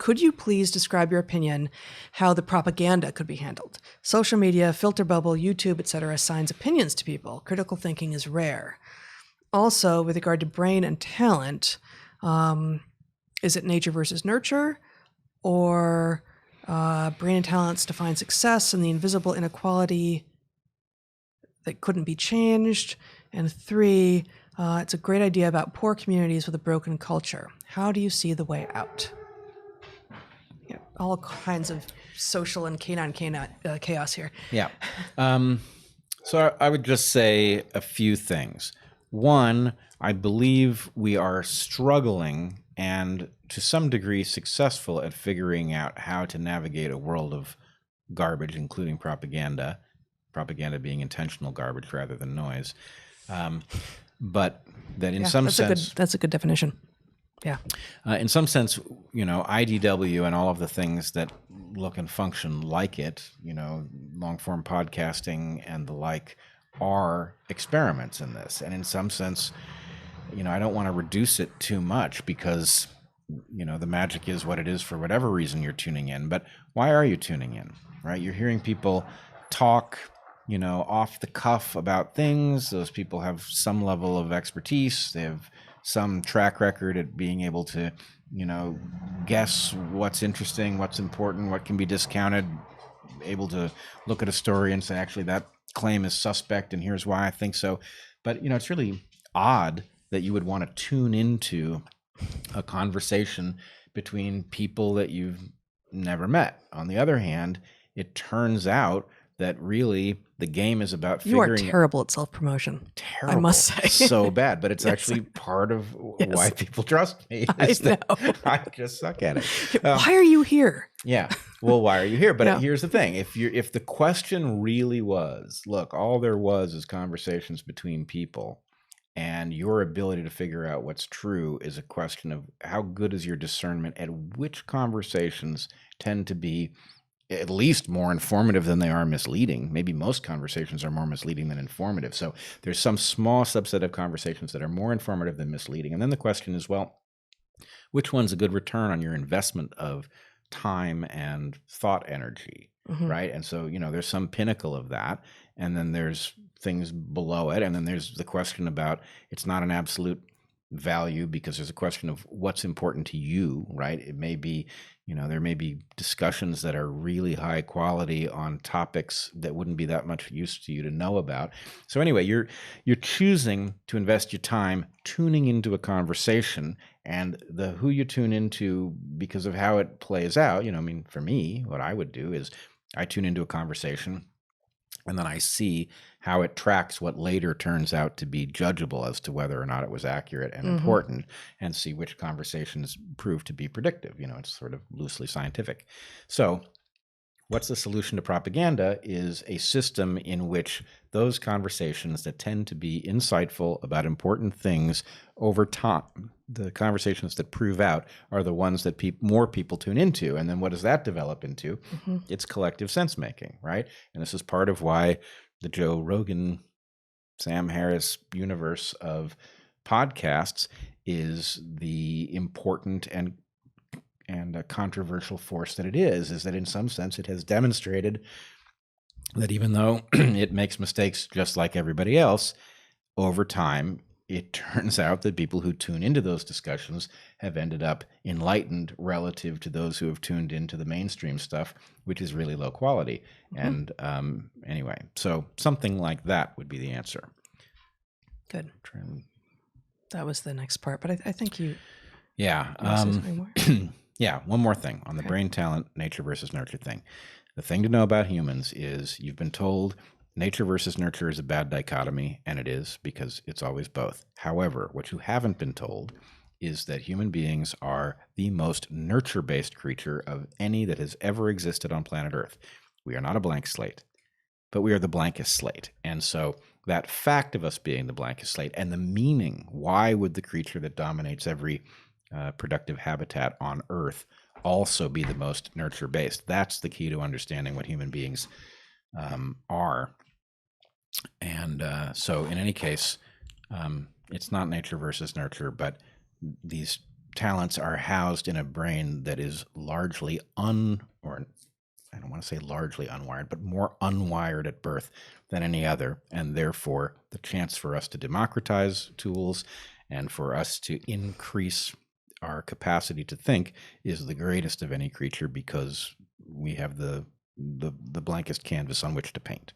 could you please describe your opinion how the propaganda could be handled? Social media, filter bubble, YouTube, etc. assigns opinions to people. Critical thinking is rare. Also, with regard to brain and talent, is it nature versus nurture, or brain and talents define success and the invisible inequality that couldn't be changed? And 3, it's a great idea about poor communities with a broken culture. How do you see the way out? Yeah, all kinds of social and canine chaos here. Yeah. So I would just say a few things. One, I believe we are struggling and to some degree successful at figuring out how to navigate a world of garbage, including propaganda being intentional garbage rather than noise. But that in some sense... That's a good definition. Yeah. In some sense, IDW and all of the things that look and function like it, long form podcasting and the like, are experiments in this. And in some sense, I don't want to reduce it too much because, the magic is what it is for whatever reason you're tuning in. But why are you tuning in, right? You're hearing people talk, off the cuff about things. Those people have some level of expertise. They have some track record at being able to, guess what's interesting, what's important, what can be discounted, able to look at a story and say, actually, that claim is suspect and here's why I think so. But, it's really odd that you would want to tune into a conversation between people that you've never met. On the other hand, it turns out that really the game is about figuring... You are terrible at self-promotion. Terrible. I must say. So bad, but it's actually part of why people trust me. I know. I just suck at it. Why are you here? Yeah. Well, why are you here? But here's the thing. If the question really was, look, all there was is conversations between people, and your ability to figure out what's true is a question of how good is your discernment at which conversations tend to be at least more informative than they are misleading. Maybe most conversations are more misleading than informative. So there's some small subset of conversations that are more informative than misleading. And then the question is, well, which one's a good return on your investment of time and thought energy, right? And so, there's some pinnacle of that. And then there's things below it. And then there's the question about it's not an absolute value because there's a question of what's important to you, right? It may be, there may be discussions that are really high quality on topics that wouldn't be that much use to you to know about. So anyway, you're choosing to invest your time tuning into a conversation, and the who you tune into because of how it plays out. For me, what I would do is I tune into a conversation and then I see how it tracks what later turns out to be judgeable as to whether or not it was accurate and important, and see which conversations prove to be predictive. It's sort of loosely scientific. So what's the solution to propaganda is a system in which those conversations that tend to be insightful about important things over time, the conversations that prove out, are the ones that more people tune into. And then what does that develop into? It's collective sense making, right? And this is part of why the Joe Rogan, Sam Harris universe of podcasts is the important and a controversial force that it is that in some sense it has demonstrated that even though it makes mistakes just like everybody else, over time, it turns out that people who tune into those discussions have ended up enlightened relative to those who have tuned into the mainstream stuff, which is really low quality. And anyway, so something like that would be the answer. Good. That was the next part, but I think you... Yeah. Yeah, one more thing on the brain talent, nature versus nurture thing. The thing to know about humans is you've been told nature versus nurture is a bad dichotomy, and it is because it's always both. However, what you haven't been told is that human beings are the most nurture-based creature of any that has ever existed on planet Earth. We are not a blank slate, but we are the blankest slate. And so that fact of us being the blankest slate and the meaning, why would the creature that dominates every productive habitat on Earth also be the most nurture-based? That's the key to understanding what human beings are. And so in any case, it's not nature versus nurture, but these talents are housed in a brain that is largely or I don't want to say largely unwired, but more unwired at birth than any other. And therefore, the chance for us to democratize tools and for us to increase our capacity to think is the greatest of any creature, because we have the blankest canvas on which to paint.